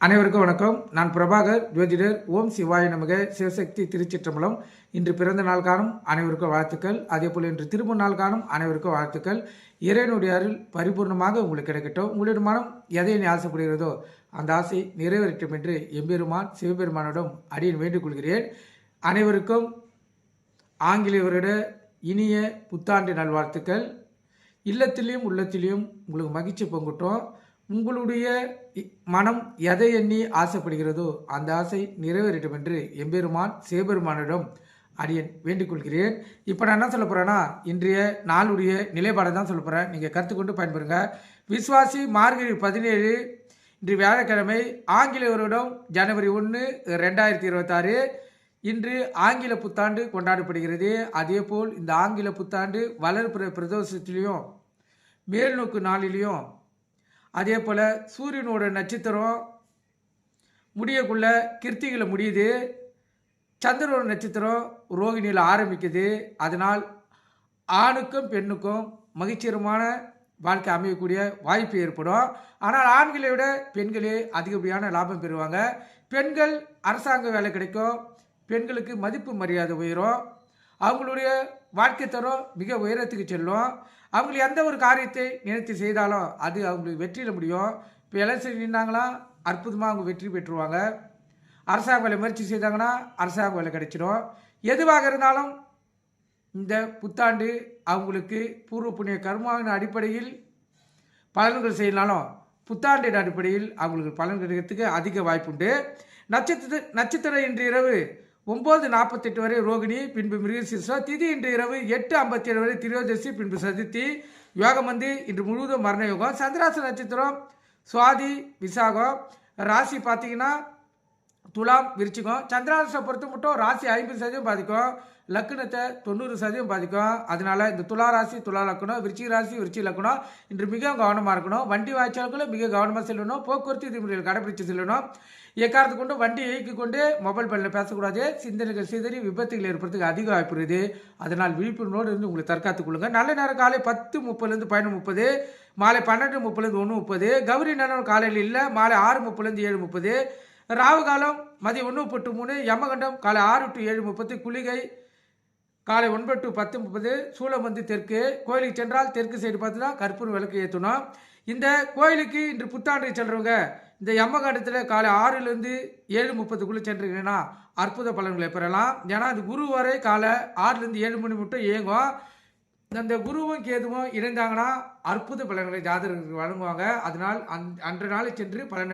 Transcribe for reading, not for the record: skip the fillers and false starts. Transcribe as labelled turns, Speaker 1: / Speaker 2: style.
Speaker 1: அனைவருக்கும் வணக்கம். நான் பிரபாகர், ஜோதிடர். ஓம் சிவாய நமக. சிவசக்தி திருச்சிற்றம்பலம். இன்று பிறந்த நாள் காணும் அனைவருக்கும் வாழ்த்துக்கள். அதேபோல் இன்று திருமண நாள் காணும் அனைவருக்கும் வாழ்த்துக்கள். இறைவனுடைய அருள் பரிபூர்ணமாக உங்களுக்கு கிடைக்கட்டும். உங்களுடைய மனம் எதை நீ ஆசைப்படுகிறதோ அந்த ஆசை நிறைவேறட்டும் என்று எம்பெருமான் சிவபெருமானிடம் அடியேன் வேண்டிக் கொள்கிறேன். அனைவருக்கும் ஆங்கிலேயரோட இனிய புத்தாண்டு நல்வாழ்த்துக்கள். இல்லத்திலையும் உள்ளத்திலையும் உங்களுக்கு மகிழ்ச்சி பொங்கட்டும். உங்களுடைய மனம் எதை எண்ணி ஆசைப்படுகிறதோ அந்த ஆசை நிறைவேறட்டும் என்று எம்பெருமான் சிவபெருமானிடம் அடியேன் வேண்டிக் கொள்கிறேன். இப்போ நான் என்ன சொல்ல போகிறேன்னா, இன்றைய நாளுடைய நிலைப்பாடை தான் சொல்ல போகிறேன். நீங்கள் கற்றுக்கொண்டு பயன்பெறுங்க. விஸ்வாசி மார்கழி 17 இன்று வியாழக்கிழமை, ஆங்கில வருடம் ஜனவரி 1, 2026. இன்று ஆங்கில புத்தாண்டு கொண்டாடப்படுகிறது. அதேபோல் இந்த ஆங்கில புத்தாண்டு வளர்ப்புற பிரதோஷத்திலையும் மேல்நோக்கு நாளிலையும் அதே போல் சூரியனோட நட்சத்திரம் முடியக்குள்ள கிருத்திகளை முடியுது. சந்திரனோட நட்சத்திரம் ரோகிணியில் ஆரம்பிக்குது. அதனால் ஆணுக்கும் பெண்ணுக்கும் மகிழ்ச்சிகரமான வாழ்க்கை அமையக்கூடிய வாய்ப்பு ஏற்படும். ஆனால் ஆண்களை விட பெண்களே அதிகப்படியான லாபம் பெறுவாங்க. பெண்கள் அரசாங்க வேலை கிடைக்கும். பெண்களுக்கு மதிப்பு மரியாதை உயரும். அவங்களுடைய வாழ்க்கை தரம் மிக உயரத்துக்கு செல்லும். அவங்க எந்த ஒரு காரியத்தை நினைத்து செய்தாலும் அது அவங்களுக்கு வெற்றியில் முடியும். இப்போ எலெக்ஷன் நின்னாங்களா அற்புதமாக அவங்க வெற்றி பெற்றுருவாங்க. அரசாங்க வேலை முயற்சி செய்தாங்கன்னா அரசாங்க வேலை கிடைச்சிடும். எதுவாக இருந்தாலும் இந்த புத்தாண்டு அவங்களுக்கு பூர்வ புண்ணிய கர்மாவின் அடிப்படையில் பலன்கள் செய்யலாலும் புத்தாண்டின் அடிப்படையில் அவங்களுக்கு பலன் கிடைக்கிறதுக்கு அதிக வாய்ப்புண்டு. நட்சத்திரம் இன்று இரவு 9:48 வரை ரோகிணி, பின்பு மிருகசீரிஷம். திதி இன்று இரவு 8:57 வரை திரியோதசி, பின்பு சதுர்த்தி. யோகம் இன்று முழுவதும் மரண யோகம். சந்திராச நட்சத்திரம் சுவாதி, விசாகம். ராசி பார்த்தீங்கன்னா துலாம், விருச்சிகம். சந்திராசை பொறுத்த மட்டும் ராசி 50% பாதிக்கும். லக்னத்தை 90% பாதிக்கும். அதனால இந்த துலா ராசி, துலா லக்கணம், விருச்சிக ராசி, விருச்சிக லக்கணம் இன்று மிக கவனமாக இருக்கணும். வண்டி வாய்ச்சால்களை மிக கவனமாக செல்லணும். போக்குவரத்து விதிமுறைகள் கடைபிடித்து செல்லணும். எக்காரத்து கொண்டு வண்டி இயக்கி கொண்டு மொபைல் ஃபோனில் பேசக்கூடாது. சிந்தனைகள் சிதறி விபத்துகள் ஏற்படுறதுக்கு அதிக வாய்ப்பு இருக்குது. அதனால் விழிப்புணர்வோடு இருந்து உங்களை தற்காத்துக் கொள்ளுங்க. நல்ல நேரம் காலை 10:30 11:30, மாலை 12:30 1:30. கௌரி நேரம் காலையில் இல்லை, மாலை 6:30 7:30. ராவு காலம் மதியம் 1:03. யமகண்டம் காலை 6 to 7:30. குளிகை காலை 9 to 10:30. சூளம் தெற்கு. கோயிலுக்கு சென்றால் தெற்கு சைடு பார்த்து தான் கற்பூரம் விளக்கு ஏற்றணும். இந்த கோயிலுக்கு இன்று புத்தாண்டு செல்றவங்க இந்த யமகண்டத்தில் காலை 6 to 7:30 சென்றிருக்கீங்கன்னா அற்புத பலன்களை பெறலாம். ஏன்னா அது குரு வரை காலை 6 to 7 மணி மட்டும் இயங்கும். அந்த குருவும் கேதுவும் இணைந்தாங்கன்னா அற்புத பலன்களை ஜாதகர்களுக்கு வழங்குவாங்க. அதனால் அன்றைய நாளை சென்று பலன்